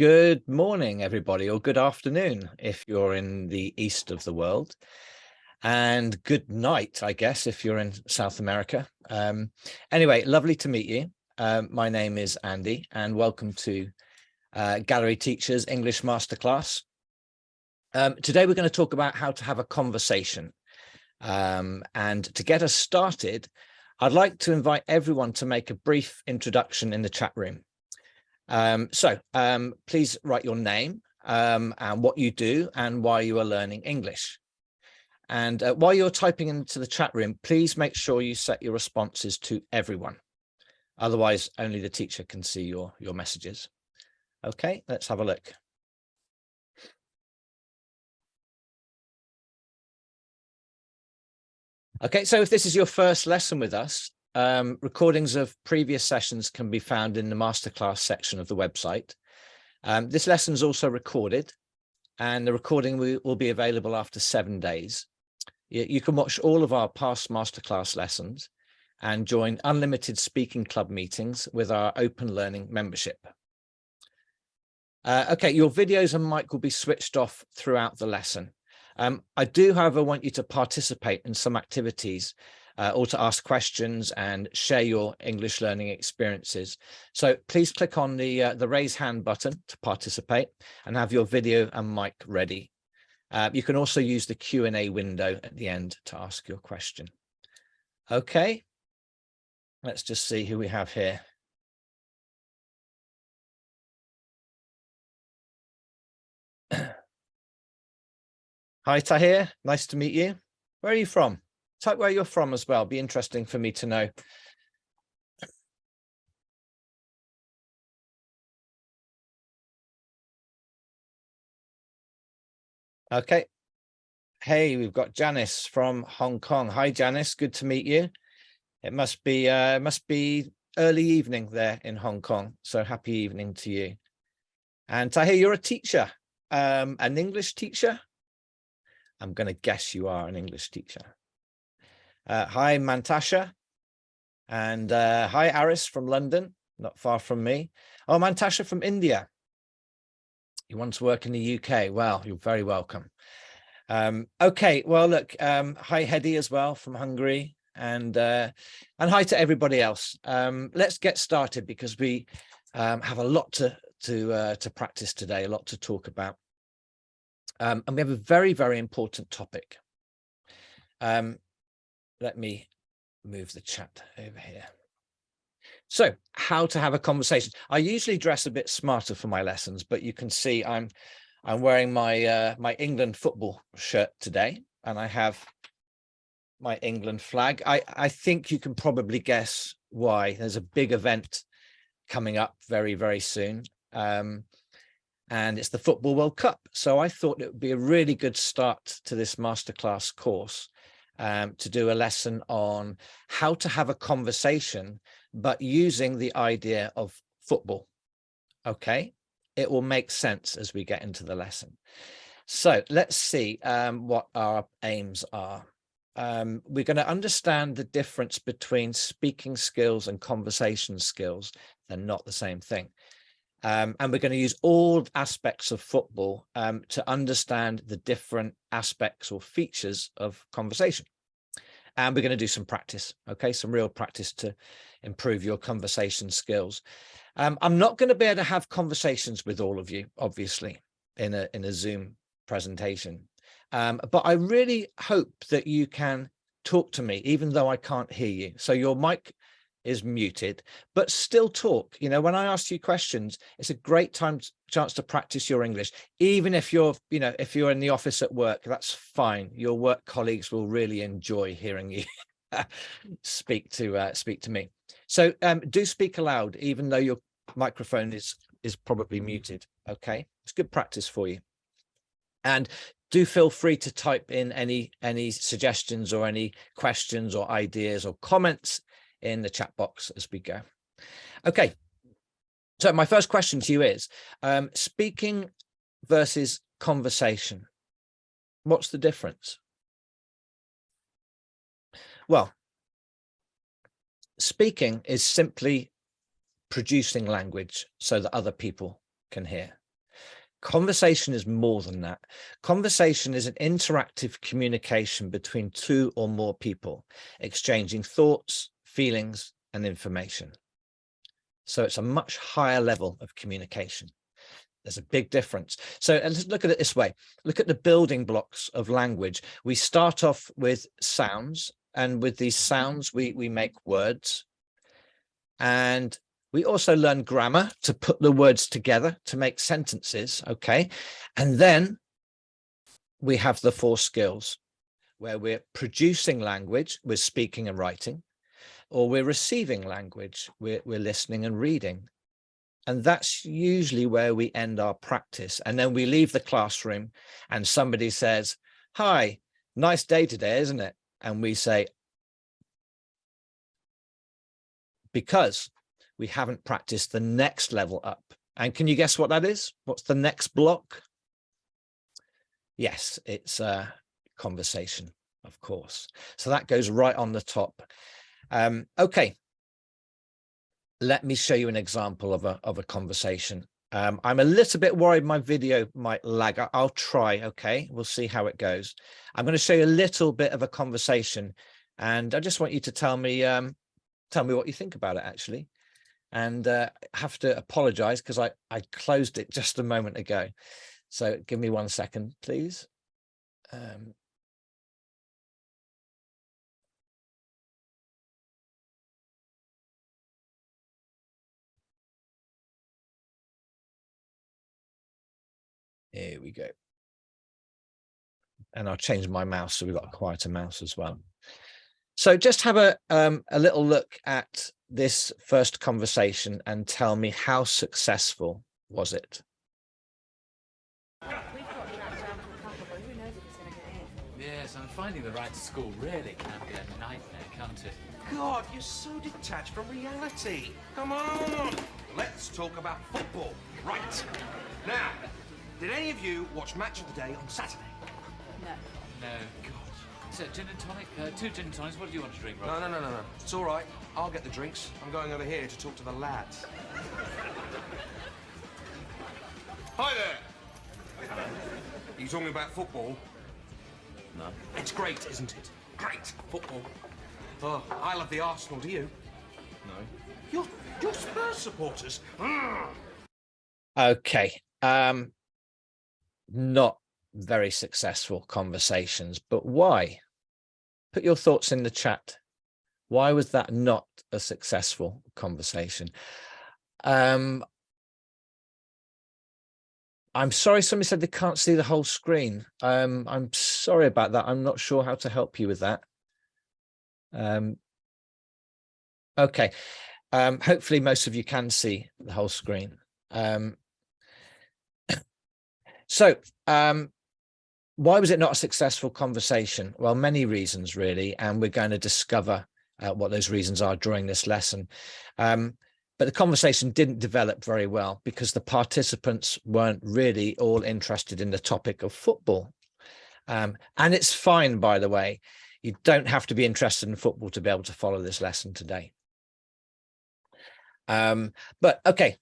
Good morning, everybody, or good afternoon if you're in the east of the world, and good night, I guess, if you're in South America. Anyway, lovely to meet you. My name is Andy, and welcome to Gallery Teachers English Masterclass. Today, we're going to talk about how to have a conversation. And to get us started, I'd like to invite everyone to make a brief introduction in the chat room. Please write your name and what you do and why you are learning English. And while you're typing into the chat room, please make sure you set your responses to everyone. Otherwise, only the teacher can see your messages. Okay, let's have a look. Okay, so if this is your first lesson with us, recordings of previous sessions can be found in the masterclass section of the website. This lesson is also recorded, and the recording will be available after 7 days. You can watch all of our past masterclass lessons and join unlimited speaking club meetings with our open learning membership. Okay, your videos and mic will be switched off throughout the lesson. I do, however, want you to participate in some activities or to ask questions and share your English learning experiences. So please click on the raise hand button to participate and have your video and mic ready. You can also use the Q&A window at the end to ask your question. Okay, let's just see who we have here. Hi, Tahir. Nice to meet you. Where are you from? Type where you're from as well. Be interesting for me to know. Okay. Hey, we've got Janice from Hong Kong. Hi, Janice. Good to meet you. It must be early evening there in Hong Kong. So happy evening to you. And Tahir, you're a teacher, an English teacher. I'm going to guess you are an English teacher. Hi, Mantasha. And hi, Aris from London, not far from me. Oh, Mantasha from India. You want to work in the UK? Well, you're very welcome. Okay, well, look, hi, Hedy as well from Hungary. And hi to everybody else. Let's get started because we have a lot to practice today, a lot to talk about. And we have a very, very important topic. Let me move the chat over here. So how to have a conversation. I usually dress a bit smarter for my lessons, but you can see I'm wearing my my England football shirt today, and I have my England flag. I think you can probably guess why. There's a big event coming up very, very soon. And it's the Football World Cup. So I thought it would be a really good start to this masterclass course to do a lesson on how to have a conversation, but using the idea of football. Okay, it will make sense as we get into the lesson. So let's see what our aims are. We're going to understand the difference between speaking skills and conversation skills. They're not the same thing. And we're going to use all aspects of football to understand the different aspects or features of conversation. And we're going to do some practice, okay? Some real practice to improve your conversation skills. I'm not going to be able to have conversations with all of you, obviously, in a Zoom presentation. But I really hope that you can talk to me, even though I can't hear you. So your mic is muted, but still talk. You know, when I ask you questions, it's a great chance to practice your English. Even if you're, if you're in the office at work, that's fine. Your work colleagues will really enjoy hearing you speak to me. So do speak aloud, even though your microphone is probably muted. Okay, it's good practice for you. And do feel free to type in any suggestions or any questions or ideas or comments in the chat box as we go. Okay, so my first question to you is speaking versus conversation. What's the difference? Well, speaking is simply producing language so that other people can hear. Conversation is more than that. Conversation is an interactive communication between two or more people, exchanging thoughts, feelings, and information. So it's a much higher level of communication. There's a big difference. So let's look at it this way. Look at the building blocks of language. We start off with sounds, and with these sounds, we make words. And we also learn grammar to put the words together to make sentences, okay? And then we have the 4 skills where we're producing language, we're speaking and writing, or we're receiving language, we're listening and reading. And that's usually where we end our practice. And then we leave the classroom and somebody says, "Hi, nice day today, isn't it?" And we say, because we haven't practiced the next level up. And can you guess what that is? What's the next block? Yes, it's a conversation, of course. So that goes right on the top. Okay. Let me show you an example of a conversation. I'm a little bit worried my video might lag. I'll try, okay? We'll see how it goes. I'm going to show you a little bit of a conversation, and I just want you to tell me what you think about it, actually. And I have to apologize because I closed it just a moment ago. So give me 1 second, please. Here we go. And I'll change my mouse so we've got a quieter mouse as well. So just have a little look at this first conversation and tell me, how successful was it? Yes, and finding the right school really can be a nightmare, can't it? God, you're so detached from reality. Come on, let's talk about football. Right. Now, did any of you watch Match of the Day on Saturday? No, God. So, gin and tonic? 2 gin and tonics. What do you want to drink, Rob? No. It's all right. I'll get the drinks. I'm going over here to talk to the lads. Hi there. Are you talking about football? No. It's great, isn't it? Great football. Oh, I love the Arsenal. Do you? No. You're Spurs supporters. Okay. Not very successful conversations, but why? Put your thoughts in the chat. Why was that not a successful conversation? I'm sorry, somebody said they can't see the whole screen. I'm sorry about that. I'm not sure how to help you with that. Okay. Hopefully most of you can see the whole screen. Why was it not a successful conversation? Well, many reasons, really, and we're going to discover what those reasons are during this lesson. But the conversation didn't develop very well because the participants weren't really all interested in the topic of football. And it's fine, by the way. You don't have to be interested in football to be able to follow this lesson today. But okay.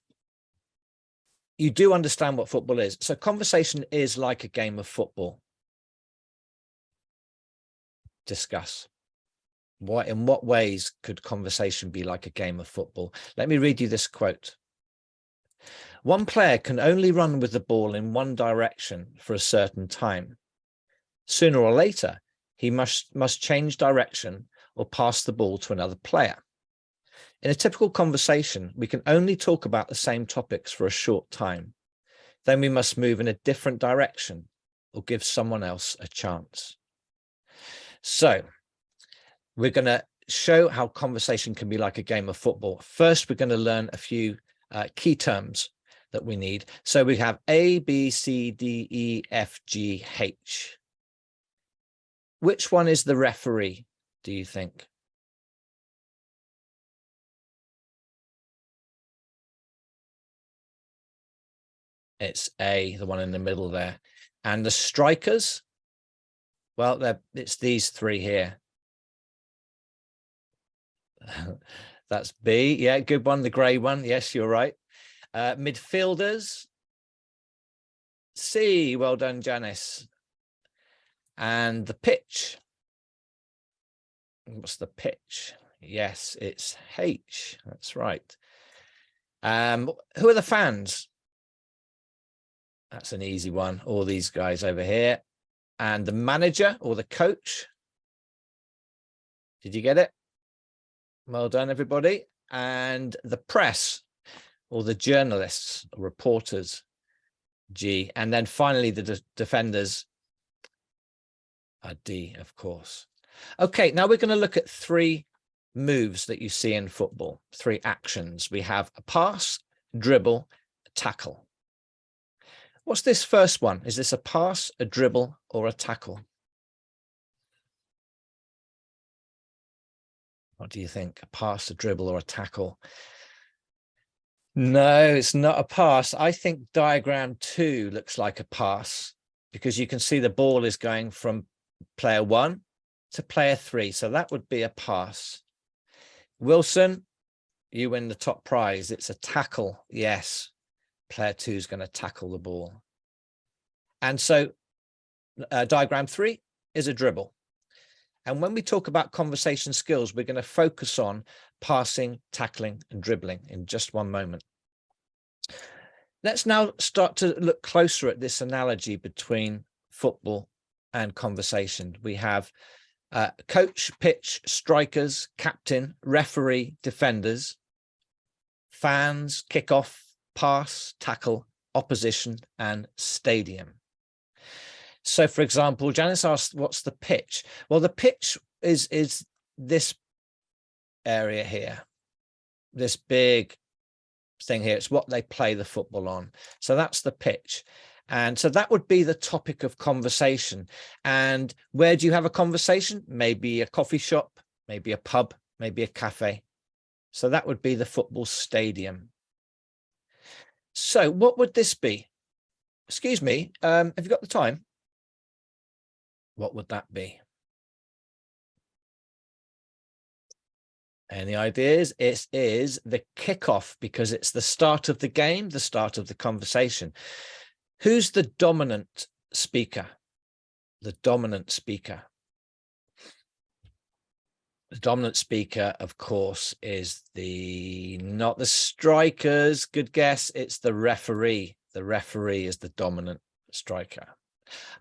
You do understand what football is. So conversation is like a game of football. Discuss. In what ways could conversation be like a game of football? Let me read you this quote. One player can only run with the ball in one direction for a certain time. Sooner or later, he must change direction or pass the ball to another player. In a typical conversation, we can only talk about the same topics for a short time. Then we must move in a different direction or give someone else a chance. So we're going to show how conversation can be like a game of football. First, we're going to learn a few key terms that we need. So we have A, B, C, D, E, F, G, H. Which one is the referee, do you think? It's A, the one in the middle there. And the strikers, well, it's these 3 here. That's B. Yeah, good one. The grey one. Yes, you're right. Midfielders. C. Well done, Janice. And the pitch. What's the pitch? Yes, it's H. That's right. Who are the fans? That's an easy one. All these guys over here. And the manager or the coach. Did you get it? Well done, everybody. And the press or the journalists, or reporters, G. And then finally the defenders are D, of course. Okay, now we're going to look at 3 moves that you see in football, 3 actions. We have a pass, dribble, a tackle. What's this first one? Is this a pass, a dribble, or a tackle? What do you think? A pass, a dribble, or a tackle? No, it's not a pass. I think diagram 2 looks like a pass because you can see the ball is going from player 1 to player 3. So that would be a pass. Wilson, you win the top prize. It's a tackle. Yes. Player 2 is going to tackle the ball. And so diagram 3 is a dribble. And when we talk about conversation skills, we're going to focus on passing, tackling, and dribbling in just one moment. Let's now start to look closer at this analogy between football and conversation. We have coach, pitch, strikers, captain, referee, defenders, fans, kickoff, pass, tackle, opposition, and stadium. So, for example, Janice asked, what's the pitch? Well, the pitch is this area here, this big thing here. It's what they play the football on. So that's the pitch. And so that would be the topic of conversation. And where do you have a conversation? Maybe a coffee shop, maybe a pub, maybe a cafe. So that would be the football stadium. So what would this be? Excuse me, have you got the time? What would that be? Any ideas? It is the kickoff because it's the start of the game, the start of the conversation. Who's the dominant speaker? The dominant speaker. The dominant speaker, of course, is not the strikers. Good guess. It's the referee. The referee is the dominant striker.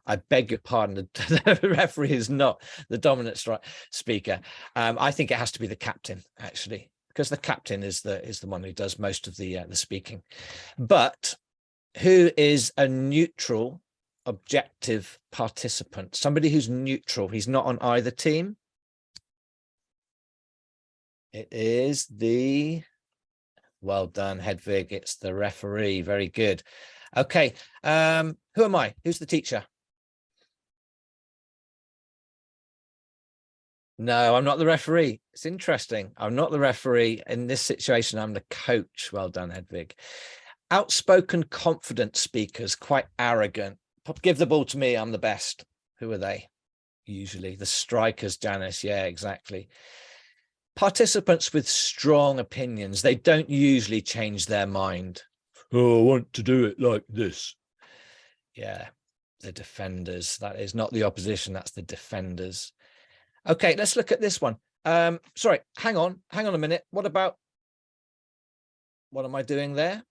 I beg your pardon. The referee is not the dominant speaker. I think it has to be the captain, actually, because the captain is the one who does most of the speaking. But who is a neutral, objective participant? Somebody who's neutral. He's not on either team. It is well done, Hedvig. It's the referee. Very good. Okay. Who am I? Who's the teacher? No, I'm not the referee. It's interesting. I'm not the referee. In this situation, I'm the coach. Well done, Hedvig. Outspoken, confident speakers, quite arrogant. Give the ball to me. I'm the best. Who are they? Usually the strikers, Janice. Yeah, exactly. Participants with strong opinions. They don't usually change their mind. Oh, I want to do it like this. Yeah, the defenders. That is not the opposition. That's the defenders. Okay, let's look at this one. Sorry, hang on a minute. What am I doing there?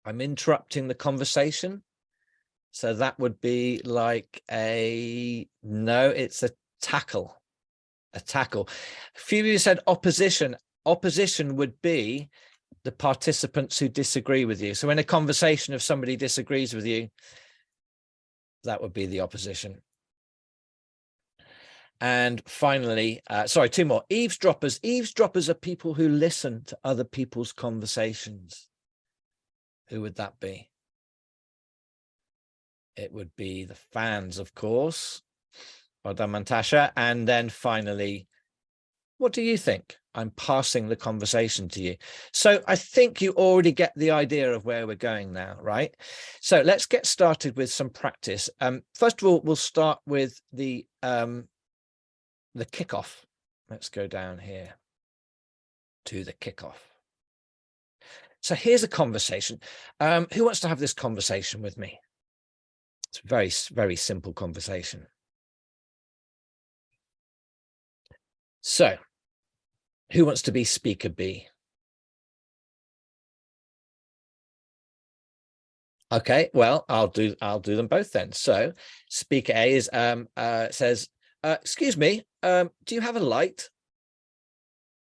I'm interrupting the conversation. So that would be like no, it's a tackle. A tackle. A few of you said opposition. Opposition would be the participants who disagree with you. So in a conversation, if somebody disagrees with you, that would be the opposition. And finally, sorry, 2 more. Eavesdroppers. Eavesdroppers are people who listen to other people's conversations. Who would that be? It would be the fans, of course. Well done, Mantasha. And then finally, what do you think? I'm passing the conversation to you. So I think you already get the idea of where we're going now, right? So let's get started with some practice. First of all, we'll start with the kickoff. Let's go down here to the kickoff. So here's a conversation. Who wants to have this conversation with me? It's a very, very simple conversation. So who wants to be speaker B? Okay, well, I'll do them both then. So speaker A is says, excuse me, do you have a light?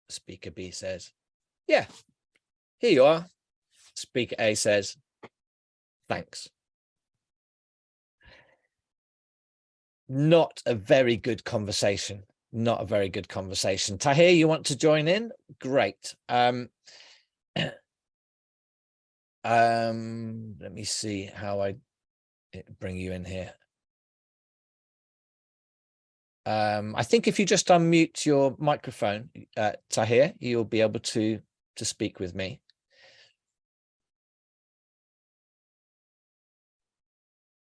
Speaker B says, yeah, here you are. Speaker A says, thanks. Not a very good conversation. Not a very good conversation. Tahir, you want to join in? Great. Let me see how I bring you in here. I think if you just unmute your microphone, Tahir, you'll be able to speak with me.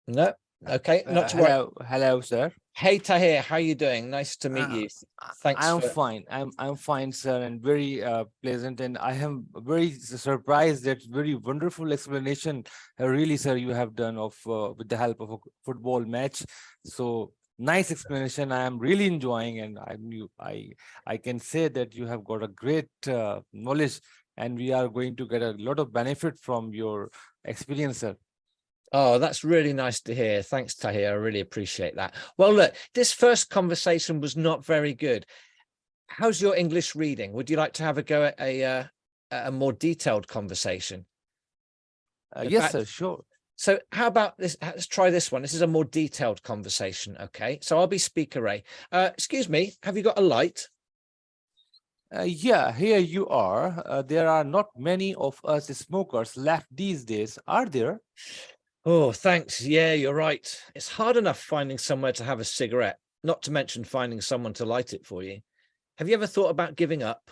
No, okay, not to worry. Hello, sir. Hey Tahir, how are you doing? Nice to meet you. Thanks. I'm fine. I'm fine, sir, and very pleasant. And I am very surprised that very wonderful explanation, really, sir, you have done of with the help of a football match. So nice explanation. I am really enjoying, and I can say that you have got a great knowledge, and we are going to get a lot of benefit from your experience, sir. Oh, that's really nice to hear. Thanks, Tahir. I really appreciate that. Well, look, this first conversation was not very good. How's your English reading? Would you like to have a go at a more detailed conversation? Yes, sir, sure. So how about this? Let's try this one. This is a more detailed conversation. Okay, so I'll be speaker A. Excuse me, have you got a light? Yeah, here you are. There are not many of us smokers left these days, are there? Oh, thanks. Yeah, you're right. It's hard enough finding somewhere to have a cigarette, not to mention finding someone to light it for you. Have you ever thought about giving up?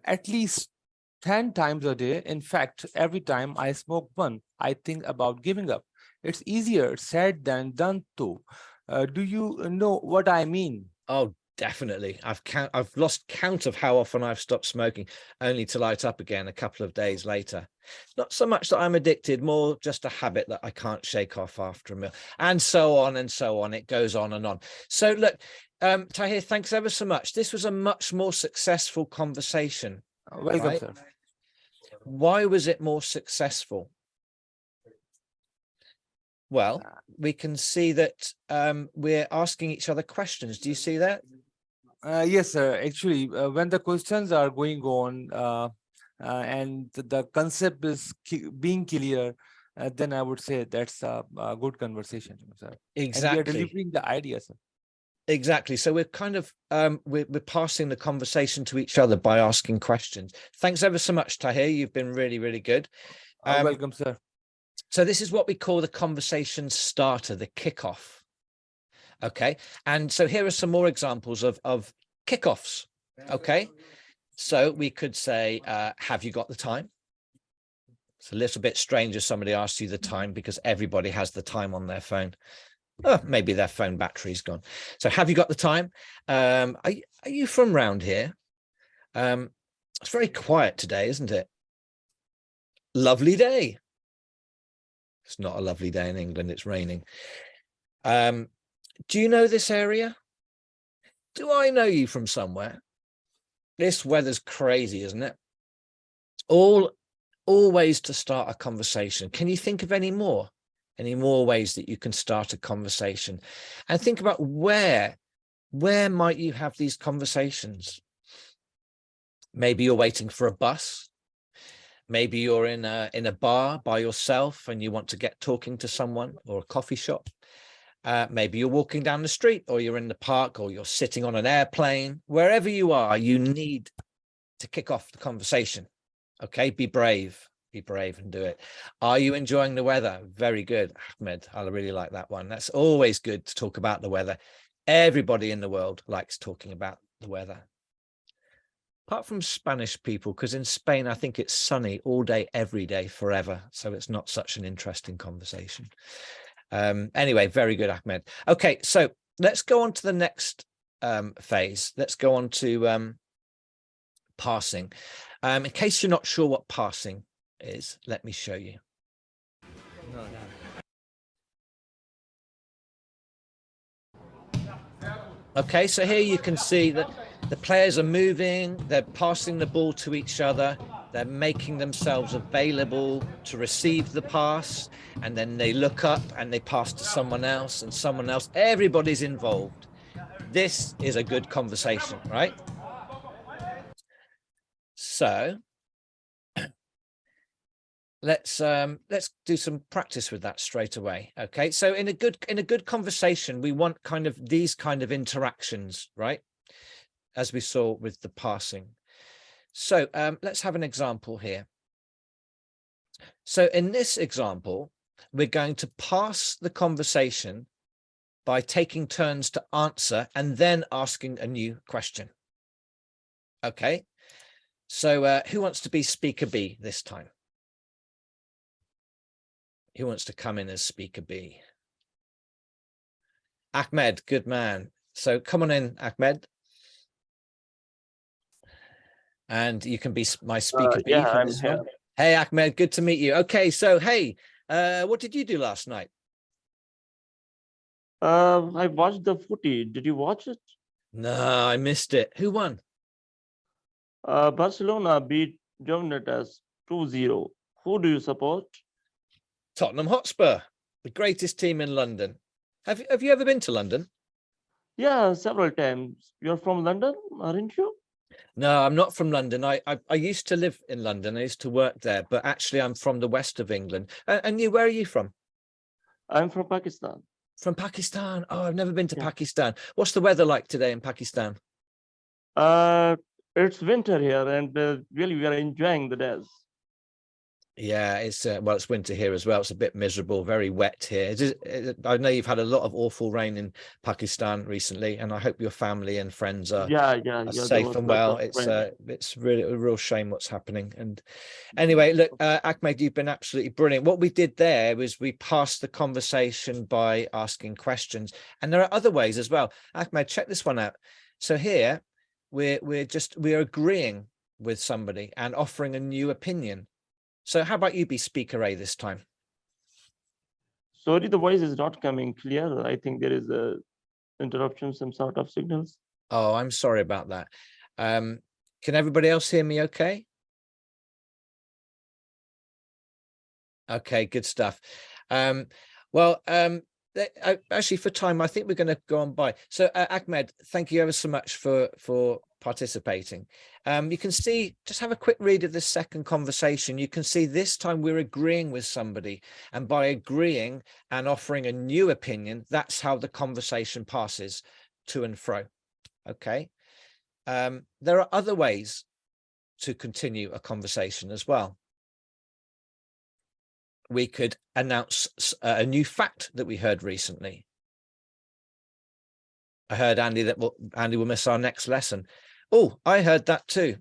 At least 10 times a day. In fact, every time I smoke one, I think about giving up. It's easier said than done, though. Do you know what I mean? Oh, definitely. I've lost count of how often I've stopped smoking, only to light up again a couple of days later. Not so much that I'm addicted, more just a habit that I can't shake off after a meal, and so on and so on. It goes on and on. So look, Tahir, thanks ever so much. This was a much more successful conversation. Welcome, right? sir. Why was it more successful? Well, we can see that we're asking each other questions. Do you see that? Yes, sir. Actually, when the questions are going on and the concept is being clear, then I would say that's a good conversation, sir. Exactly. And we are delivering the ideas, sir. Exactly. So we're kind of we're passing the conversation to each other by asking questions. Thanks ever so much, Tahir. You've been really, really good. Welcome, sir. So this is what we call the conversation starter, the kickoff. Okay. And so here are some more examples of kickoffs. Okay. So we could say, have you got the time? It's a little bit strange if somebody asks you the time, because everybody has the time on their phone. Oh, maybe their phone battery's gone. So have you got the time? Are you from round here? It's very quiet today, isn't it? Lovely day. It's not a lovely day in England. It's raining. Do you know this area? Do I know you from somewhere? This weather's crazy, isn't it? All ways to start a conversation. Can you think of any more ways that you can start a conversation? And think about where might you have these conversations? Maybe you're waiting for a bus. Maybe you're in a bar by yourself and you want to get talking to someone, or a coffee shop. Maybe you're walking down the street, or you're in the park, or you're sitting on an airplane. Wherever you are, you need to kick off the conversation. Okay, be brave and do it. Are you enjoying the weather? Very good, Ahmed. I really like that one. That's always good to talk about the weather. Everybody in the world likes talking about the weather. Apart from Spanish people, because in Spain, I think it's sunny all day, every day, forever. So it's not such an interesting conversation. Anyway, very good, Ahmed. Okay, so let's go on to the next phase. Let's go on to passing. In case you're not sure what passing is, let me show you. Okay, so here you can see that the players are moving, they're passing the ball to each other, they're making themselves available to receive the pass, and then they look up and they pass to someone else and someone else. Everybody's involved. This is a good conversation, right? So let's do some practice with that straight away. Okay, so in a good conversation, we want kind of these kind of interactions, right? As we saw with the passing. So let's have an example here. So in this example, we're going to pass the conversation by taking turns to answer and then asking a new question. Okay, so who wants to be speaker B this time? Who wants to come in as speaker B? Ahmed, good man. So come on in, Ahmed. And you can be my speaker B Yeah, for I'm this here. one. Hey, Ahmed, good to meet you. Okay, so hey, what did you do last night? I watched the footy. Did you watch it? No, I missed it. Who won? Barcelona beat Juventus 2-0. Who do you support? Tottenham Hotspur, the greatest team in London. Have you ever been to London? Yeah, several times. You're from London, aren't you? No, I'm not from London. I used to live in London. I used to work there, but actually I'm from the west of England. And you, where are you from? I'm from Pakistan. From Pakistan. Oh, I've never been to Yeah. Pakistan. What's the weather like today in Pakistan? It's winter here, and really we are enjoying the days. Yeah, it's well, it's winter here as well. It's a bit miserable, very wet here. I know you've had a lot of awful rain in Pakistan recently, and I hope your family and friends are Yeah. are There safe was and lots well. of rain. It's really a real shame what's happening. And anyway, look, Ahmed, you've been absolutely brilliant. What we did there was we passed the conversation by asking questions, and there are other ways as well. Ahmed, check this one out. So here we're agreeing with somebody and offering a new opinion. So how about you be speaker A this time? Sorry, the voice is not coming clear. I think there is a interruption, some sort of signals. Oh, I'm sorry about that. Can everybody else hear me okay? Okay, good stuff. Actually, for time, I think we're going to go on by. So, Ahmed, thank you ever so much for participating. You can see, just have a quick read of this second conversation. You can see this time we're agreeing with somebody, and by agreeing and offering a new opinion, that's how the conversation passes to and fro. Okay. There are other ways to continue a conversation as well. We could announce a new fact that we heard recently. I heard Andy that Andy will miss our next lesson. Oh, I heard that too.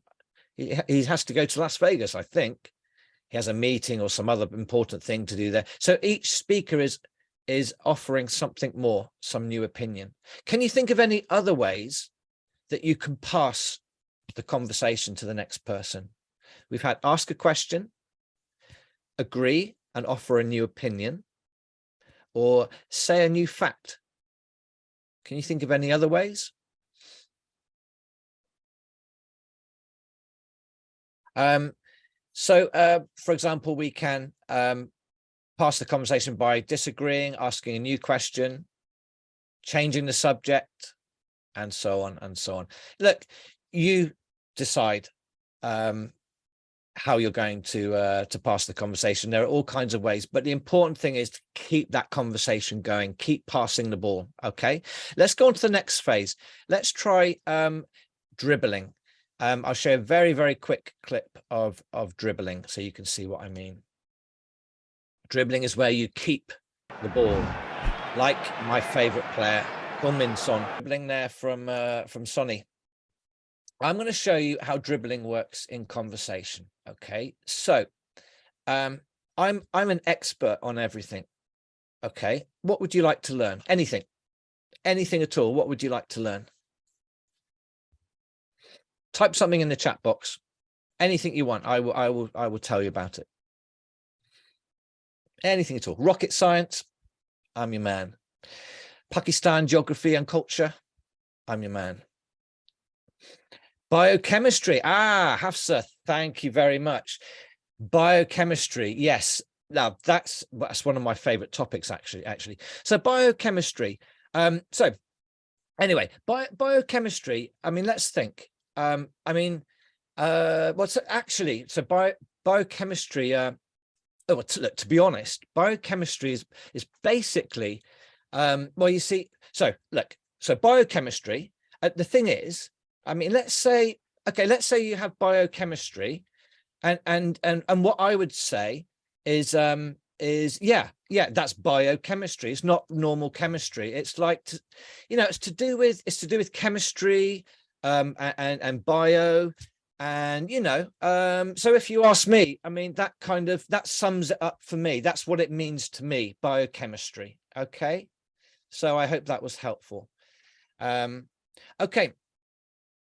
He has to go to Las Vegas, I think. He has a meeting or some other important thing to do there. So each speaker is offering something more, some new opinion. Can you think of any other ways that you can pass the conversation to the next person? We've had ask a question, agree and offer a new opinion, or say a new fact. Can you think of any other ways? For example, we can pass the conversation by disagreeing, asking a new question, changing the subject, and so on and so on. Look, you decide how you're going to pass the conversation. There are all kinds of ways, but the important thing is to keep that conversation going, keep passing the ball. Okay, let's go on to the next phase. Let's try dribbling. I'll show a very, very quick clip of dribbling so you can see what I mean. Dribbling is where you keep the ball, like my favorite player, Heung-min Son. Dribbling there from Sonny. I'm going to show you how dribbling works in conversation. Okay, so I'm an expert on everything. Okay, what would you like to learn? Anything at all. What would you like to learn? Type something in the chat box. Anything you want. I will tell you about it. Anything at all. Rocket science, I'm your man. Pakistan, geography and culture, I'm your man. Biochemistry. Hafsa, thank you very much. Biochemistry, yes. Now that's one of my favorite topics, actually. So biochemistry. So anyway, biochemistry. I mean, let's think. What's actually so biochemistry? Look, to be honest, biochemistry is basically, well, you see, so biochemistry. The thing is, I mean, let's say you have biochemistry, and what I would say is that's biochemistry. It's not normal chemistry. It's like, it's to do with chemistry, and bio. And so if you ask me, I mean, that sums it up for me. That's what it means to me, biochemistry. Okay, so I hope that was helpful. Okay,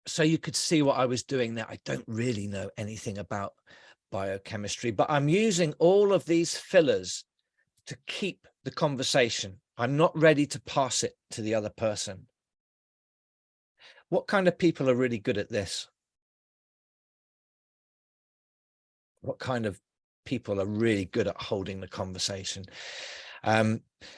so you could see what I was doing there. I don't really know anything about biochemistry, but I'm using all of these fillers to keep the conversation. I'm not ready to pass it to the other person. What kind of people are really good at this? What kind of people are really good at holding the conversation?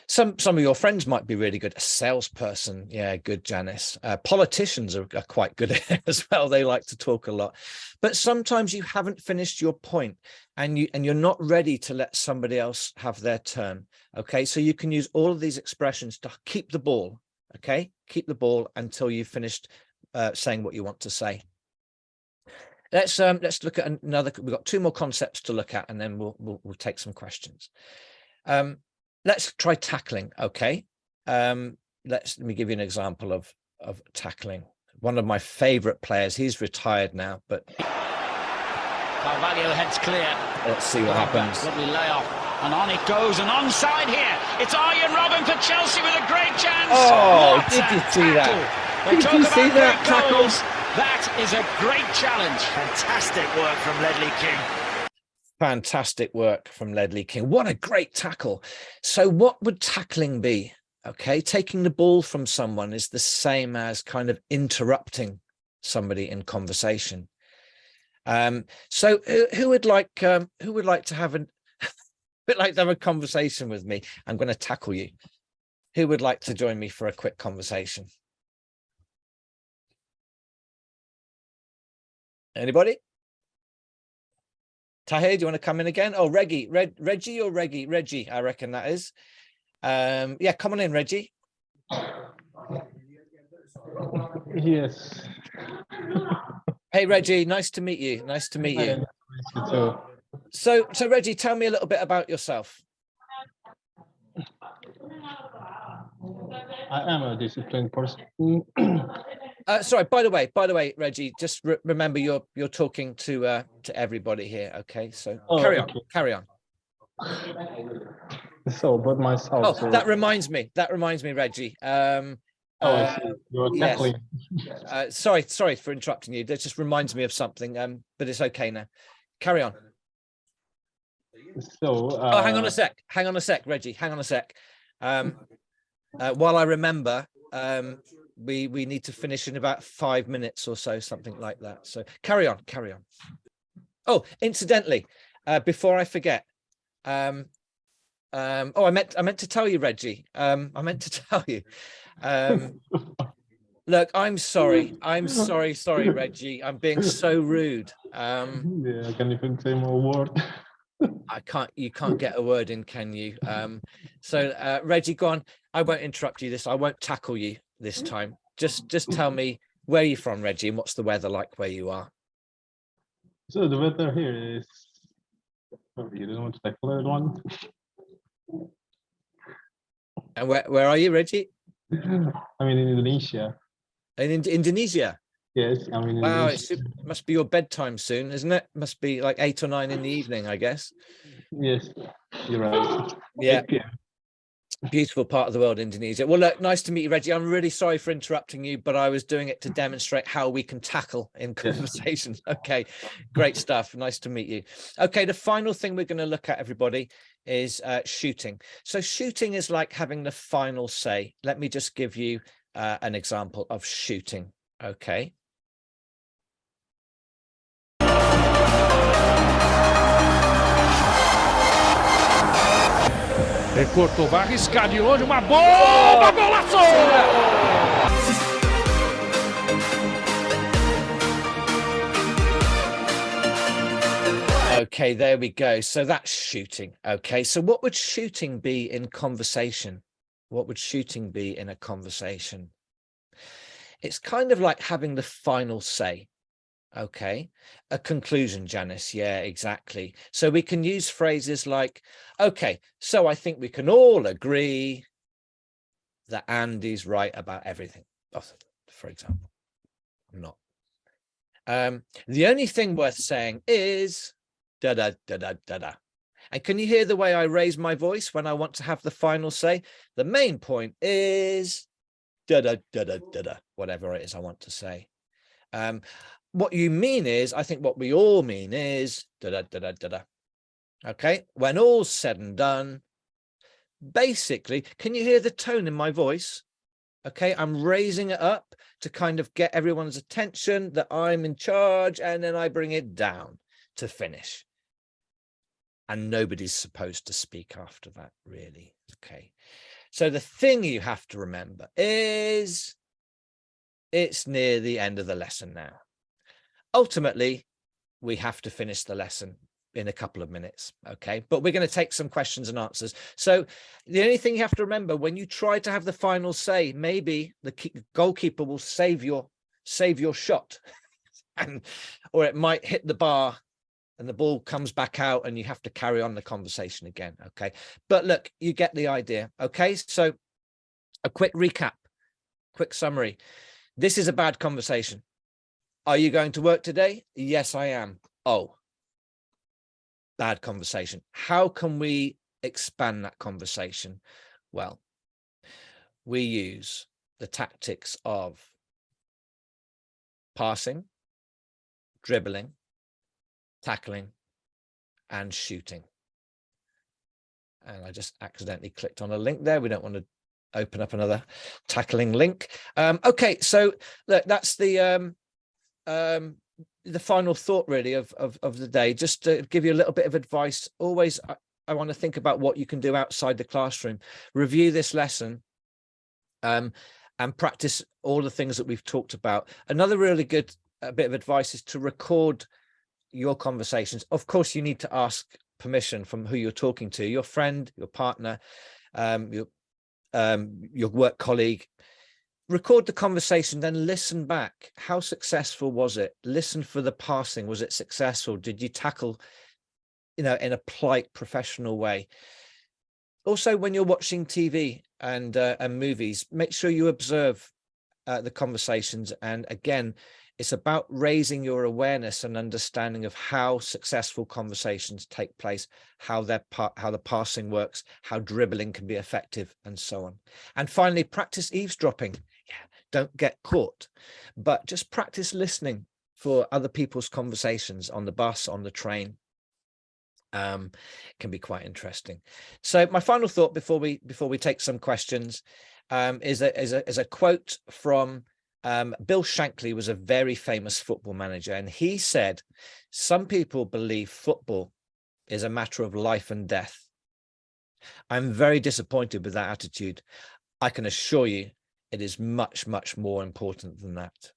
Some of your friends might be really good. A salesperson, yeah, good, Janice. Politicians are quite good at it as well. They like to talk a lot. But sometimes you haven't finished your point, and you're not ready to let somebody else have their turn. Okay, so you can use all of these expressions to keep the ball. Okay, keep the ball until you've finished saying what you want to say. Let's look at another. We've got two more concepts to look at, and then we'll take some questions. Let's try tackling. Okay, let me give you an example of tackling. One of my favorite players. He's retired now, but Carvalho heads clear. Let's see what happens. Lovely layoff, and on it goes, and onside here. It's Arjen Robben for Chelsea with a great chance. Oh, did you see that? Did you see that tackle? That is a great challenge. Fantastic work from Ledley King. Fantastic work from Ledley King. What a great tackle. So what would tackling be? Okay, taking the ball from someone is the same as kind of interrupting somebody in conversation. So who would like to have a conversation with me? I'm going to tackle you. Who would like to join me for a quick conversation? Anybody? Tahir, do you want to come in again? Oh, Reggie, Reggie or Reggie? Reggie, I reckon that is. Yeah, come on in, Reggie. Yes. Hey, Reggie, nice to meet you. Nice to meet you. Nice to So Reggie, tell me a little bit about yourself. I am a disciplined person. Sorry, by the way, Reggie, just remember you're talking to everybody here. Okay, so carry on. So about myself. Oh, so... that reminds me, Reggie. You're tackling. Yes. Sorry for interrupting you. That just reminds me of something. But it's okay now. Carry on. So. Oh, hang on a sec, Reggie. Hang on a sec. While I remember, we need to finish in about 5 minutes or so, something like that. So carry on. Oh, incidentally, before I forget, I meant to tell you, Reggie. I meant to tell you. Look, I'm sorry, Reggie. I'm being so rude. Yeah, I can't even say more word. You can't get a word in, can you? So Reggie, go on. I won't interrupt you I won't tackle you this time. Just tell me where you're from, Reggie, and what's the weather like where you are? So the weather here is, you don't want to tackle that one. And where are you, Reggie? I'm in Indonesia. In Indonesia? Yes, I'm in Wow, Indonesia. it must be your bedtime soon, isn't it? Must be like 8 or 9 in the evening, I guess. Yes, you're right. Yeah. Beautiful part of the world, Indonesia. Well, look, nice to meet you, Reggie. I'm really sorry for interrupting you, but I was doing it to demonstrate how we can tackle in conversations. Okay, great stuff. Nice to meet you. Okay, the final thing we're going to look at, everybody, is shooting. So shooting is like having the final say. Let me just give you an example of shooting. Okay. Recortou, vai arriscar de longe, uma bomba, golaço! Okay, there we go. So that's shooting. Okay, so what would shooting be in conversation? What would shooting be in a conversation? It's kind of like having the final say. Okay, a conclusion, Janice. Yeah, exactly. So we can use phrases like, okay, so I think we can all agree that Andy's right about everything, for example. I'm not. The only thing worth saying is da da da da da da. And can you hear the way I raise my voice when I want to have the final say? The main point is da da da da da da, whatever it is I want to say. What you mean is, I think what we all mean is da da da da da da. Okay, when all's said and done, basically, can you hear the tone in my voice? Okay, I'm raising it up to kind of get everyone's attention that I'm in charge, and then I bring it down to finish. And nobody's supposed to speak after that, really. Okay, so the thing you have to remember is it's near the end of the lesson now. Ultimately, we have to finish the lesson in a couple of minutes, okay? But we're going to take some questions and answers. So the only thing you have to remember, when you try to have the final say, maybe the goalkeeper will save your shot, or it might hit the bar and the ball comes back out and you have to carry on the conversation again, okay? But look, you get the idea, okay? So a quick recap, quick summary. This is a bad conversation. Are you going to work today? Yes, I am. Oh, bad conversation. How can we expand that conversation? Well, we use the tactics of passing, dribbling, tackling, and shooting. And I just accidentally clicked on a link there. We don't want to open up another tackling link. Okay, so look, that's the final thought really of the day. Just to give you a little bit of advice, always I want to think about what you can do outside the classroom. Review this lesson and practice all the things that we've talked about. Another really good bit of advice is to record your conversations. Of course, you need to ask permission from who you're talking to, your friend, your partner, your work colleague. Record the conversation, then listen back. How successful was it? Listen for the passing. Was it successful? Did you tackle, in a polite, professional way? Also, when you're watching TV and movies, make sure you observe the conversations. And again, it's about raising your awareness and understanding of how successful conversations take place, how the passing works, how dribbling can be effective, and so on. And finally, practice eavesdropping. Don't get caught, but just practice listening for other people's conversations on the bus, on the train. Can be quite interesting. So my final thought before we take some questions is a quote from Bill Shankly. Was a very famous football manager, and he said, "Some people believe football is a matter of life and death. I'm very disappointed with that attitude. I can assure you it is much, much more important than that."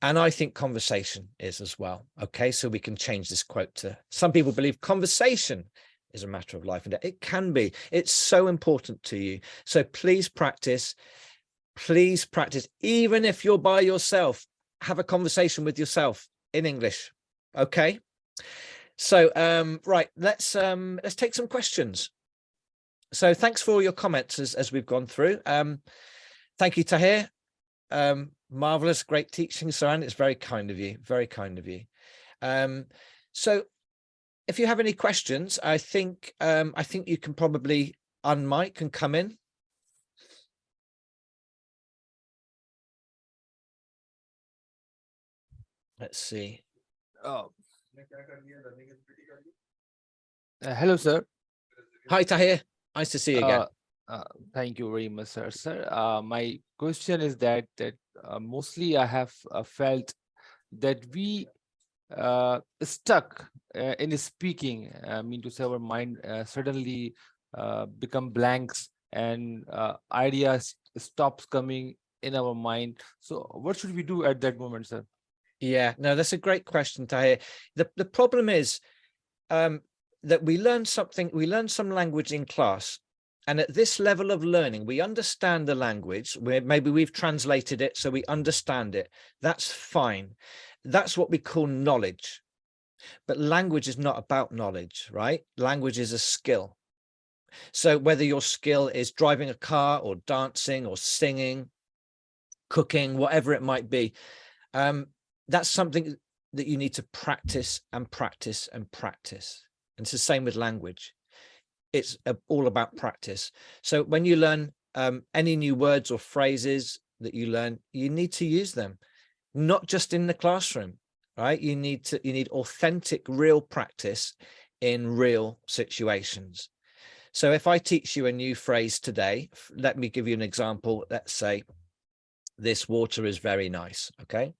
And I think conversation is as well. Okay, so we can change this quote to, some people believe conversation is a matter of life and death. It can be. It's so important to you. So please practice. Please practice. Even if you're by yourself, have a conversation with yourself in English. Okay. So right, let's take some questions. So thanks for all your comments as we've gone through. Thank you, Tahir. Marvelous, great teaching, Saran. It's very kind of you. Very kind of you. So if you have any questions, I think you can probably unmic and come in? Let's see. Hello, sir. Hi, Tahir. Nice to see you again. Thank you very much, sir. My question is that mostly I have felt that we stuck in speaking. I mean to say, our mind suddenly become blanks, and ideas stops coming in our mind. So what should we do at that moment, sir? Yeah, no, that's a great question, Tahir. The problem is that we learn some language in class. And at this level of learning, we understand the language, where maybe we've translated it, so we understand it. That's fine. That's what we call knowledge. But language is not about knowledge, right? Language is a skill. So whether your skill is driving a car or dancing or singing, cooking, whatever it might be, that's something that you need to practice and practice and practice. And it's the same with language. It's all about practice. So when you learn any new words or phrases that you learn, you need to use them, not just in the classroom, right? You need authentic, real practice in real situations. So if I teach you a new phrase today, let me give you an example. Let's say, this water is very nice. Okay.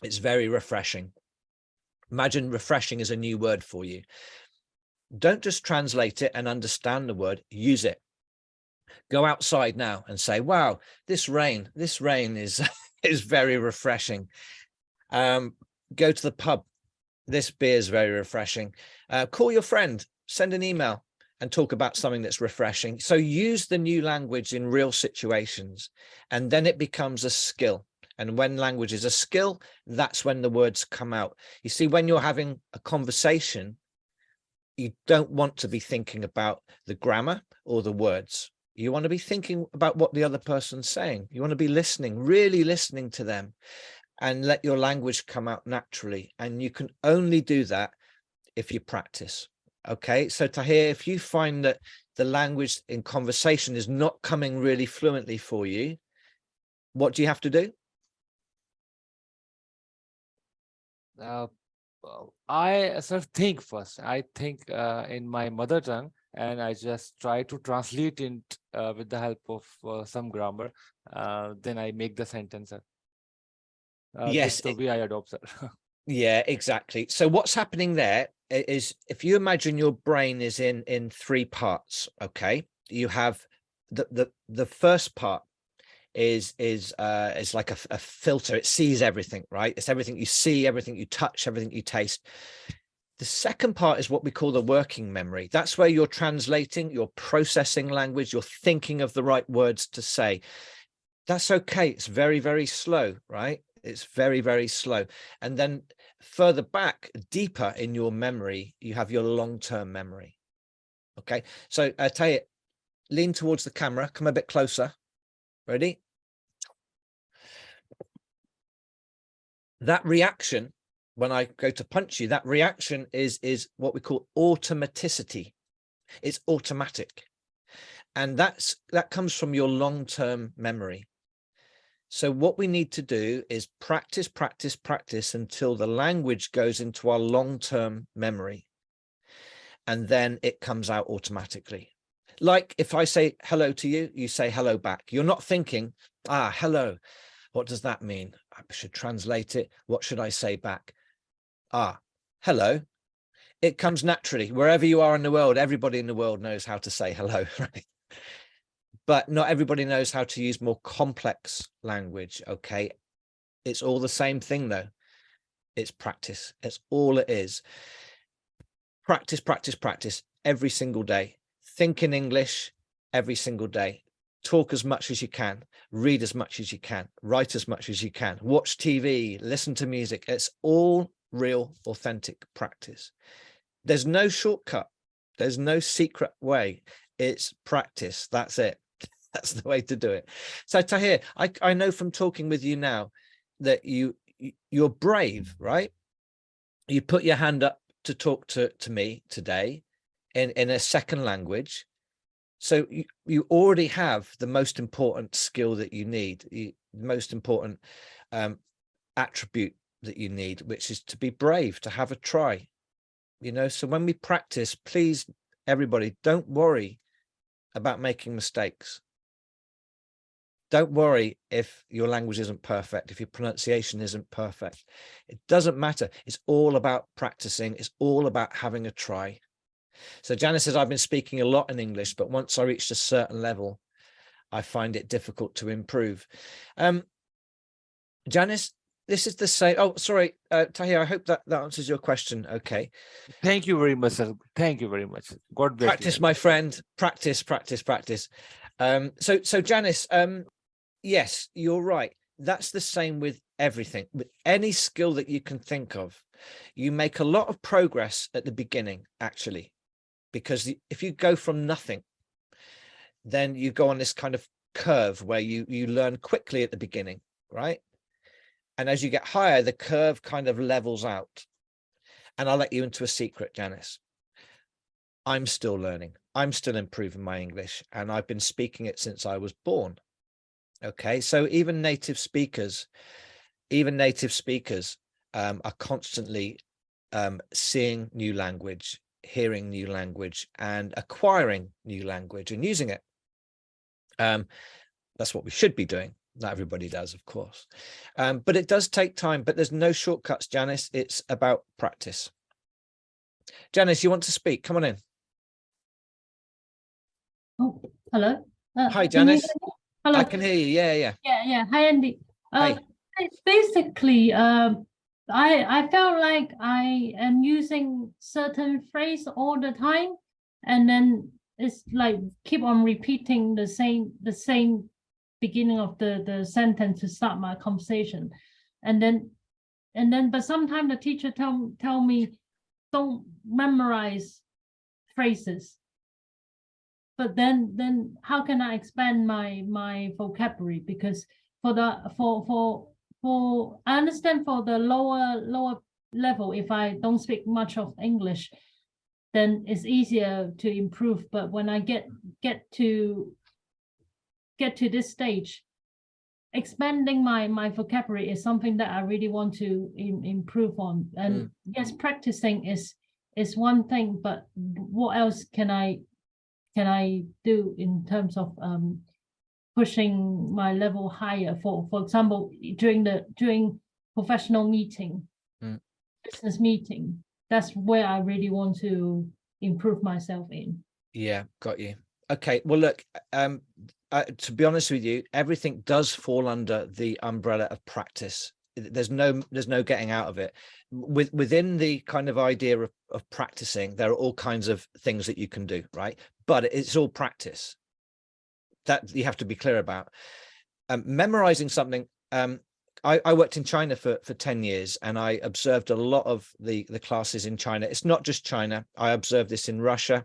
It's very refreshing. Imagine refreshing is a new word for you. Don't just translate it and understand the word, use it. Go outside now and say, wow, this rain is is very refreshing. Go to the pub. This beer is very refreshing. Call your friend, send an email and talk about something that's refreshing. So use the new language in real situations, and then it becomes a skill. And when language is a skill, that's when the words come out. You see, when you're having a conversation, you don't want to be thinking about the grammar or the words. You want to be thinking about what the other person's saying. You want to be listening, really listening to them, and let your language come out naturally. And you can only do that if you practice. Okay, so Tahir, if you find that the language in conversation is not coming really fluently for you, what do you have to do? I sort of think first. I think in my mother tongue, and I just try to translate it with the help of some grammar. Then I make the sentence. Yes, That's the way I adopt, sir. yeah, exactly. So what's happening there is, if you imagine your brain is in three parts. Okay, you have the first part is like a filter. It sees everything, right? It's everything you see, everything you touch, everything you taste. The second part is what we call the working memory. That's where you're translating, you're processing language, you're thinking of the right words to say. That's okay. It's very, very slow, right? It's very, very slow. And then further back, deeper in your memory, you have your long-term memory. Okay, so Tahir, lean towards the camera, come a bit closer. Ready? That reaction, when I go to punch you, that reaction is what we call automaticity. It's automatic. And that comes from your long-term memory. So what we need to do is practice, practice, practice until the language goes into our long-term memory. And then it comes out automatically. Like if I say hello to you, you say hello back. You're not thinking, hello. What does that mean? I should translate it. What should I say back? Hello. It comes naturally. Wherever you are in the world, everybody in the world knows how to say hello, right? But not everybody knows how to use more complex language, okay? It's all the same thing though. It's practice. It's all it is. Practice, practice, practice every single day. Think in English every single day. Talk as much as you can. Read as much as you can. Write as much as you can. Watch TV. Listen to music. It's all real, authentic practice. There's no shortcut. There's no secret way. It's practice. That's it. That's the way to do it. So Tahir, I know from talking with you now that you're brave, right? You put your hand up to talk to me today in a second language. So you already have the most important skill that you need, the most important attribute that you need, which is to be brave, to have a try. You know, so when we practice, please, everybody, don't worry about making mistakes. Don't worry if your language isn't perfect, if your pronunciation isn't perfect. It doesn't matter. It's all about practicing. It's all about having a try. So Janice says, I've been speaking a lot in English, but once I reached a certain level, I find it difficult to improve. Janice, this is the same. Oh, sorry, Tahir, I hope that answers your question. Okay. Thank you very much, sir. Thank you very much. God bless Practice, you. my friend. Practice, practice, practice. So Janice, yes, you're right. That's the same with everything. With any skill that you can think of, you make a lot of progress at the beginning, actually, because if you go from nothing, then you go on this kind of curve where you learn quickly at the beginning, right? And as you get higher, the curve kind of levels out. And I'll let you into a secret, Janice. I'm still learning. I'm still improving my English, and I've been speaking it since I was born. Okay, so even native speakers are constantly seeing new language, hearing new language, and acquiring new language and using it. That's what we should be doing. Not everybody does, of course, but it does take time. But there's no shortcuts, Janice. It's about practice. Janice, you want to speak? Come on in. Oh, hello. Hi, Can you Janice. hear me? Hello. I can hear you. Yeah. Yeah. Hi, Andy. Hey. Basically, I felt like I am using certain phrase all the time, and then it's like keep on repeating the same beginning of the sentence to start my conversation, and then but sometimes the teacher tell me don't memorize phrases. But then how can I expand my vocabulary? Because for I understand for the lower level, if I don't speak much of English, then it's easier to improve. But when I get to this stage, expanding my vocabulary is something that I really want to improve on. And yes, practicing is one thing, but what else can I do in terms of pushing my level higher? For example, during professional meeting, business meeting, that's where I really want to improve myself in. Yeah, got you. Okay, well, look, to be honest with you, everything does fall under the umbrella of practice. There's no getting out of it. Within the kind of idea of practicing, there are all kinds of things that you can do, right? But it's all practice. That you have to be clear about. Memorizing something. I worked in China for 10 years, and I observed a lot of the classes in China. It's not just China. I observed this in Russia,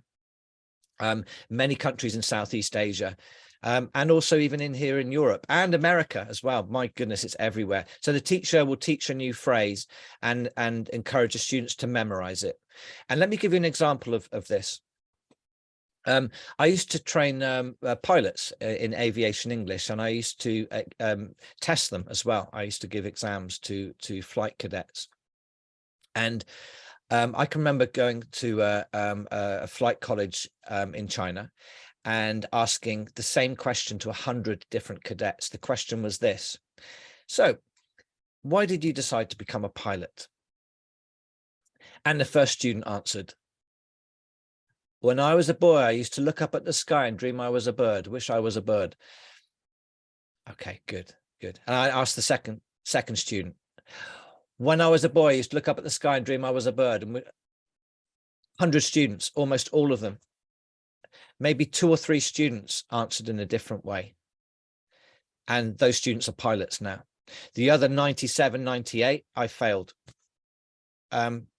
many countries in Southeast Asia. And also even in here in Europe and America as well. My goodness, it's everywhere. So the teacher will teach a new phrase and encourage the students to memorize it. And let me give you an example of this. I used to train pilots in aviation English, and I used to test them as well. I used to give exams to flight cadets. And I can remember going to a flight college in China and asking the same question to 100 different cadets. The question was this: so why did you decide to become a pilot? And the first student answered, when I was a boy, I used to look up at the sky and dream I was a bird, wish I was a bird. Okay, good. And I asked the second student, when I was a boy, I used to look up at the sky and dream I was a bird. And 100 students, almost all of them, maybe 2 or 3 students answered in a different way. And those students are pilots now. The other 97, 98, I failed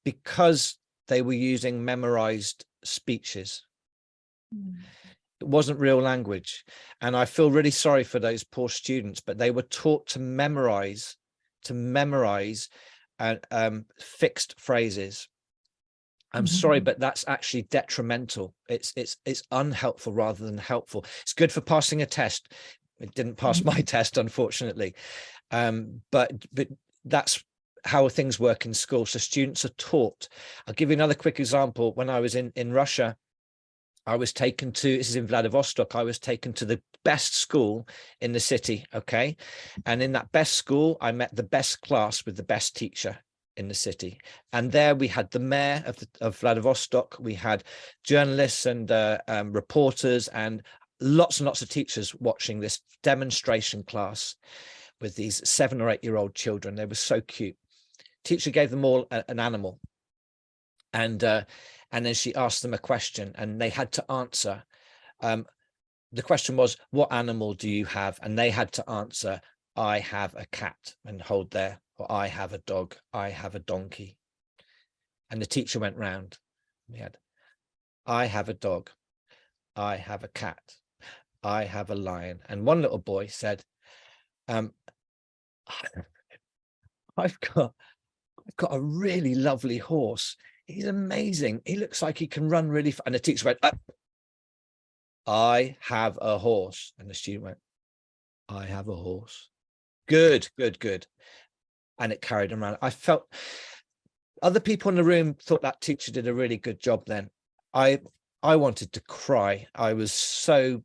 because they were using memorized speeches. It wasn't real language. And I feel really sorry for those poor students, but they were taught to memorize fixed phrases. I'm sorry, but that's actually detrimental. It's unhelpful rather than helpful. It's good for passing a test. It didn't pass my test, unfortunately. But that's how things work in school. So students are taught. I'll give you another quick example. When I was in Russia, I was taken to, this is in Vladivostok, I was taken to the best school in the city, okay? And in that best school, I met the best class with the best teacher in the city. And there we had the mayor of Vladivostok, we had journalists and reporters and lots of teachers watching this demonstration class with these 7 or 8 year old children. They were so cute. Teacher gave them all an animal. And then she asked them a question and they had to answer. The question was, what animal do you have? And they had to answer, I have a cat, and hold there, or I have a dog, I have a donkey. And the teacher went round. We had, I have a dog, I have a cat, I have a lion. And one little boy said, I've got a really lovely horse. He's amazing. He looks like he can run really fast. And the teacher went, I have a horse. And the student went, I have a horse. Good, good, good. And it carried him around. I felt other people in the room thought that teacher did a really good job then. I wanted to cry. I was so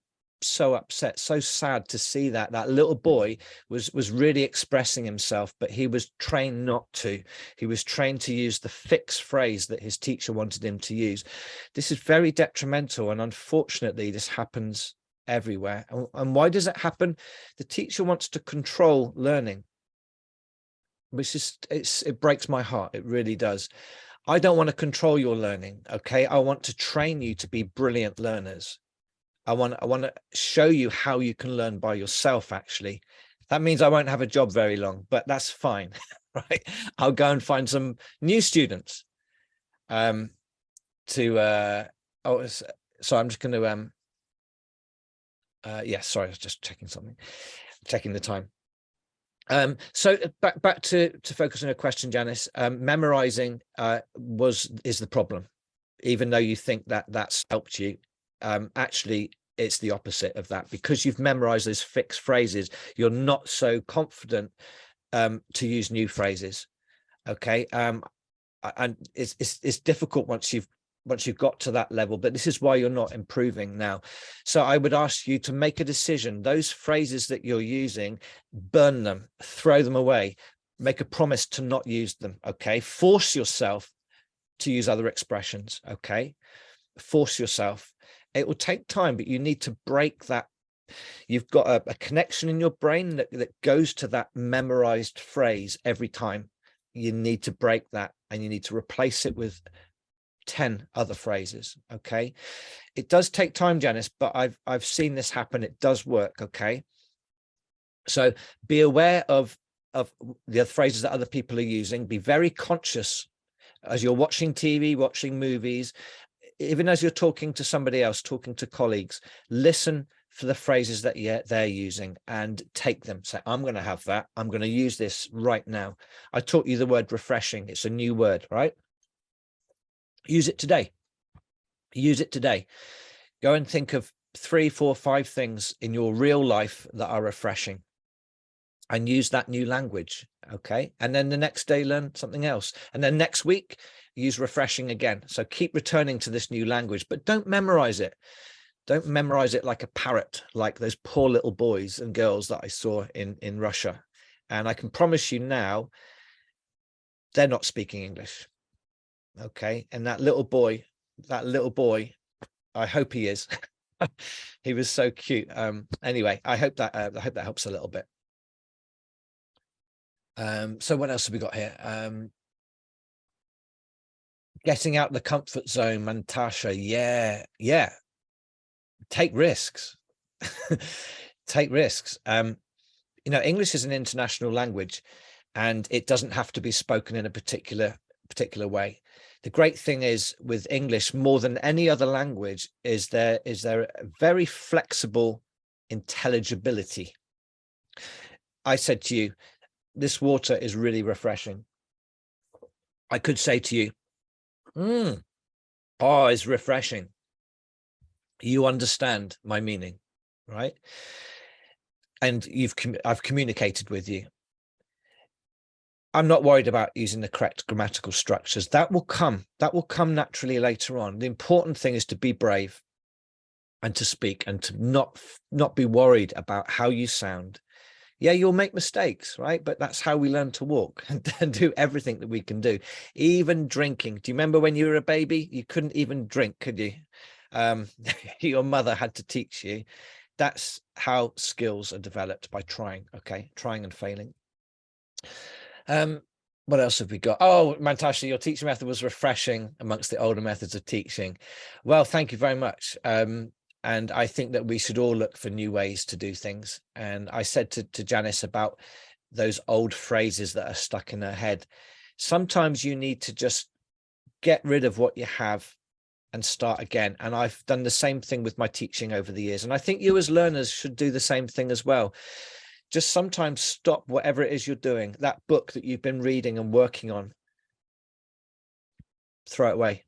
upset, so sad to see that little boy was really expressing himself, but he was trained not to. He was trained to use the fixed phrase that his teacher wanted him to use. This is very detrimental, and unfortunately this happens everywhere. And why does it happen? The teacher wants to control learning, which is, it breaks my heart. It really does. I don't want to control your learning, okay? I want to train you to be brilliant learners. I want to show you how you can learn by yourself, actually. That means I won't have a job very long, but that's fine, right? I'll go and find some new students. So I'm just going to, yeah, sorry, I was just checking something, checking the time. So back to focus on your question, Janice. Memorizing is the problem, even though you think that that's helped you. Actually, it's the opposite of that. Because you've memorized those fixed phrases, you're not so confident to use new phrases. Okay, and it's difficult once you've got to that level, but this is why you're not improving now. So I would ask you to make a decision. Those phrases that you're using, burn them, throw them away, make a promise to not use them. Okay, force yourself to use other expressions. Okay, force yourself. It will take time, but you need to break that. You've got a connection in your brain that goes to that memorized phrase every time. You need to break that, and you need to replace it with 10 other phrases. Okay, it does take time, Janice, but I've seen this happen. It does work. Okay, so be aware of the phrases that other people are using. Be very conscious as you're watching TV, watching movies, even as you're talking to somebody else, talking to colleagues. Listen for the phrases that they're using and take them. Say, I'm going to have that. I'm going to use this right now. I taught you the word refreshing. It's a new word, right? Use it today. Use it today. Go and think of 3, 4, 5 things in your real life that are refreshing and use that new language. Okay. And then the next day, learn something else. And then next week, use refreshing again. So keep returning to this new language, but don't memorize it. Don't memorize it like a parrot, like those poor little boys and girls that I saw in Russia. And I can promise you now, they're not speaking English. Okay. And that little boy, I hope he is. He was so cute. Anyway, I hope that helps a little bit. So what else have we got here? Getting out the comfort zone, Mantasha. Yeah. Take risks. Take risks. English is an international language, and it doesn't have to be spoken in a particular way. The great thing is with English, more than any other language, is there a very flexible intelligibility. I said to you, this water is really refreshing. I could say to you, Oh, it's refreshing. You understand my meaning, right? And I've communicated with you. I'm not worried about using the correct grammatical structures. That will come naturally later on. The important thing is to be brave and to speak and to not be worried about how you sound. Yeah, you'll make mistakes, right? But that's how we learn to walk and do everything that we can do. Even drinking. Do you remember when you were a baby? You couldn't even drink, could you? Your mother had to teach you. That's how skills are developed, by trying, okay? Trying and failing. What else have we got? Oh, Mantasha, your teaching method was refreshing amongst the older methods of teaching. Well, thank you very much. And I think that we should all look for new ways to do things. And I said to Janice about those old phrases that are stuck in her head. Sometimes you need to just get rid of what you have and start again. And I've done the same thing with my teaching over the years. And I think you as learners should do the same thing as well. Just sometimes stop whatever it is you're doing, that book that you've been reading and working on, throw it away,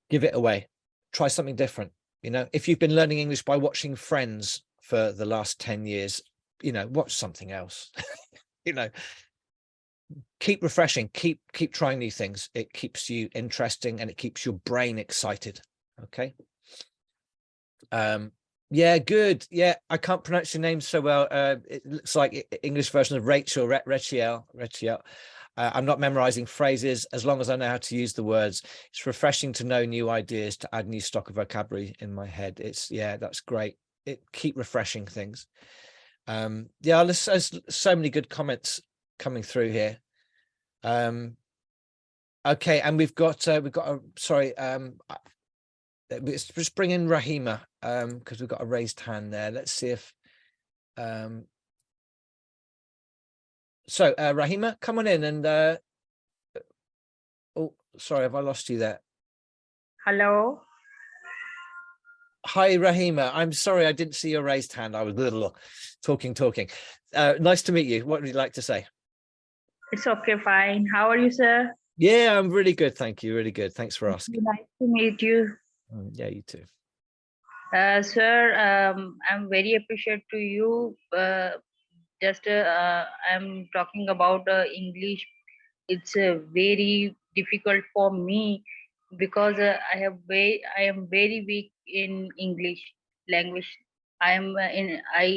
give it away, try something different. You know, if you've been learning English by watching Friends for the last 10 years, you know, watch something else. You know, keep refreshing, keep trying new things. It keeps you interesting and it keeps your brain excited. Okay. Yeah, good. Yeah, I can't pronounce your name so well. It looks like English version of Rachel. I'm not memorizing phrases as long as I know how to use the words. It's refreshing to know new ideas, to add new stock of vocabulary in my head. Yeah, that's great. Keep refreshing things. Yeah, there's so many good comments coming through here. Okay, and we've got let's just bring in Rahima, because we've got a raised hand there. Let's see if Rahima, come on in. And oh, sorry, have I lost you there? Hello. Hi, Rahima. I'm sorry, I didn't see your raised hand. I was talking. Nice to meet you. What would you like to say? It's okay, fine. How are you, sir? Yeah, I'm really good. Thank you. Really good. Thanks for asking. Nice to meet you. Yeah, you too. Sir, I'm very appreciative to you. I'm talking about English. It's very difficult for me because I am very weak in English language. I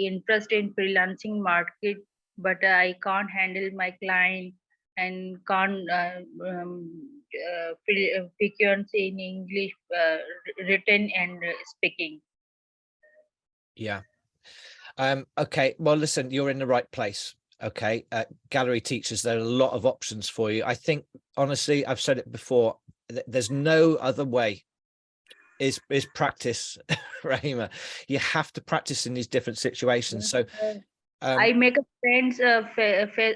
interest in freelancing market, but I can't handle my client and can't frequency in English written and speaking. Yeah. Okay, well, listen, you're in the right place. Okay, gallery teachers, there are a lot of options for you. I think, honestly, I've said it before, there's no other way. Is practice. Rahima, you have to practice in these different situations. So I make a friends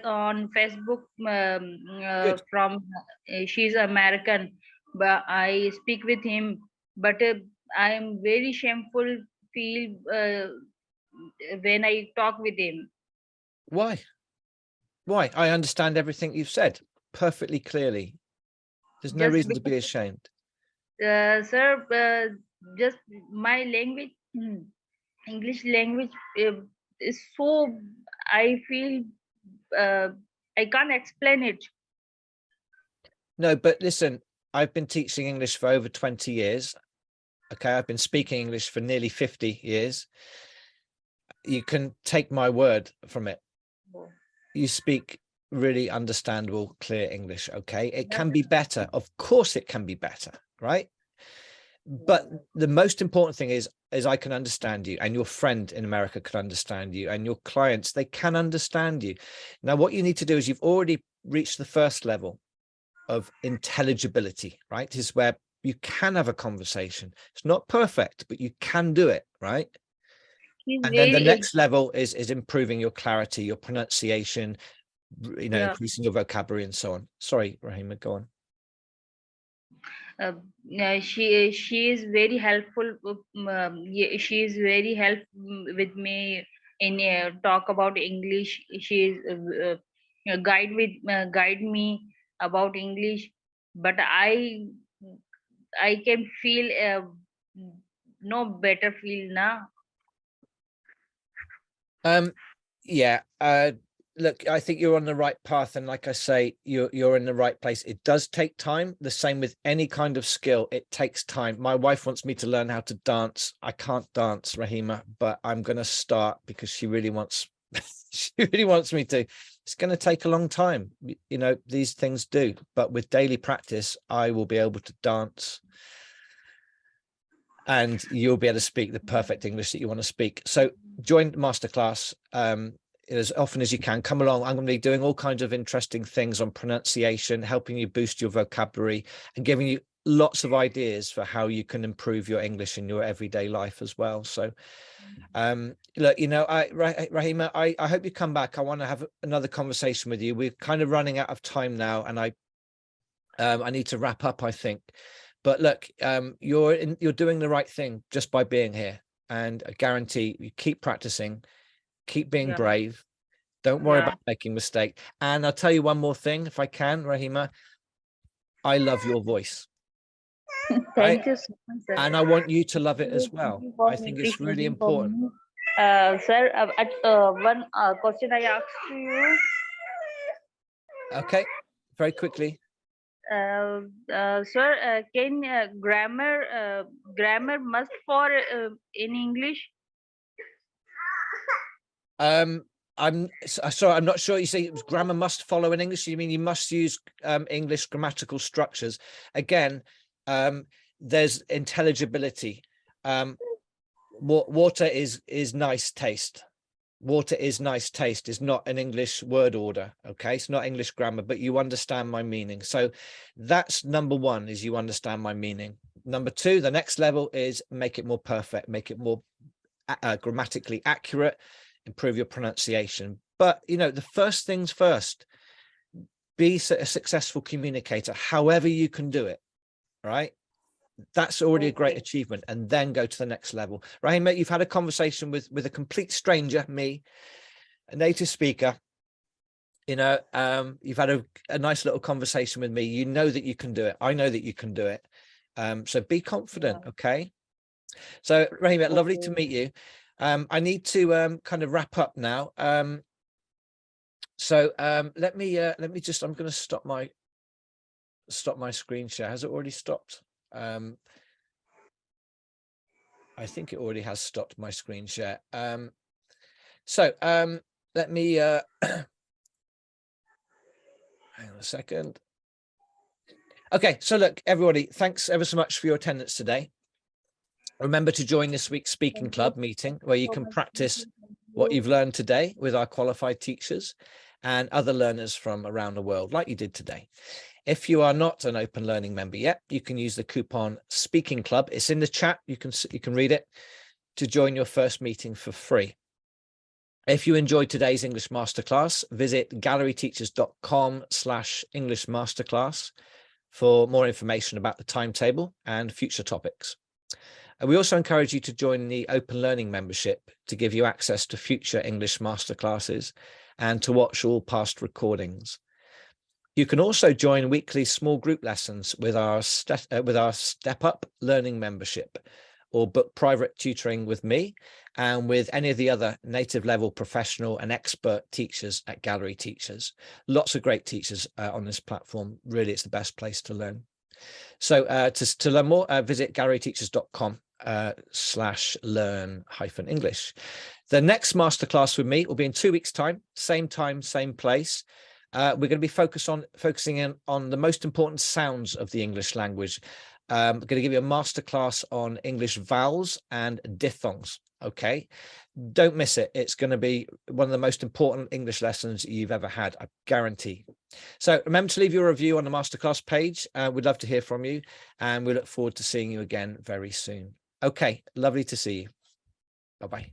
on Facebook from she's American, but I speak with him, but I am very shameful feel when I talk with him. Why? I understand everything you've said perfectly clearly. There's no reason to be ashamed. Sir, just my language, English language is so, I feel I can't explain it. No, but listen, I've been teaching English for over 20 years. Okay, I've been speaking English for nearly 50 years. You can take my word from it. You speak really understandable, clear English. Okay, it can be better. Of course it can be better, right? But the most important thing is I can understand you, and your friend in America can understand you, and your clients, they can understand you. Now, what you need to do is you've already reached the first level of intelligibility, right? Is where you can have a conversation. It's not perfect, but you can do it, right? And then the next level is improving your clarity, your pronunciation, you know, increasing your vocabulary and so on. Sorry, Rahima, go on. She is very helpful. She is very helpful with me in talk about English. She is guide me about English, but I I can feel no better feel now. Yeah, look, I think you're on the right path, and like I say, you're in the right place. It does take time. The same with any kind of skill, it takes time. My wife wants me to learn how to dance. I can't dance, Rahima, but I'm going to start because she really wants she really wants me to. It's going to take a long time, you know, these things do, but with daily practice I will be able to dance, and you'll be able to speak the perfect English that you want to speak. So join masterclass as often as you can. Come along. I'm going to be doing all kinds of interesting things on pronunciation, helping you boost your vocabulary and giving you lots of ideas for how you can improve your English in your everyday life as well. So look, you know, Rahima, I hope you come back. I want to have another conversation with you. We're kind of running out of time now, and I need to wrap up, I think. But look, you're doing the right thing just by being here, and I guarantee you keep practicing, keep being brave. Don't worry about making mistakes. And I'll tell you one more thing, if I can, Rahima. I love your voice. Thank you so much, sir. And I want you to love it as well. I think it's really important. Sir, one question I asked to you. Okay, very quickly. Sir, can grammar must for in English? I'm sorry, I'm not sure. You say grammar must follow in English. You mean you must use English grammatical structures? Again, there's intelligibility. Water is nice taste. Water is nice taste is not an English word order. Okay, it's not English grammar, but you understand my meaning. So that's number one, is you understand my meaning. Number two, the next level is make it more perfect, make it more grammatically accurate, improve your pronunciation. But you know, the first things first, be a successful communicator, however you can do it, right? That's already a great achievement, and then go to the next level. Rahima, you've had a conversation with a complete stranger, me, a native speaker. You know, you've had a nice little conversation with me. You know that you can do it. I know that you can do it. So be confident. Okay. So Rahima, lovely to meet you. I need to kind of wrap up now. So let me just, I'm going to stop my screen share. Has it already stopped? I think it already has stopped my screen share. So let me hang on a second. Okay, so look, everybody, thanks ever so much for your attendance today. Remember to join this week's speaking club meeting, where you can practice what you've learned today with our qualified teachers and other learners from around the world, like you did today. If you are not an Open Learning member yet, you can use the coupon Speaking Club. It's in the chat. You can read it to join your first meeting for free. If you enjoyed today's English Masterclass, visit galleryteachers.com/English Masterclass for more information about the timetable and future topics. And we also encourage you to join the Open Learning membership to give you access to future English Masterclasses and to watch all past recordings. You can also join weekly small group lessons with our Step Up Learning membership, or book private tutoring with me and with any of the other native level professional and expert teachers at Gallery Teachers. Lots of great teachers on this platform. Really, it's the best place to learn. So to learn more, visit galleryteachers.com/learn-English. The next masterclass with me will be in 2 weeks' time, same place. We're going to be focusing in on the most important sounds of the English language. I'm going to give you a masterclass on English vowels and diphthongs. Okay, don't miss it. It's going to be one of the most important English lessons you've ever had, I guarantee. So remember to leave your review on the masterclass page. We'd love to hear from you, and we look forward to seeing you again very soon. Okay, lovely to see you. Bye-bye.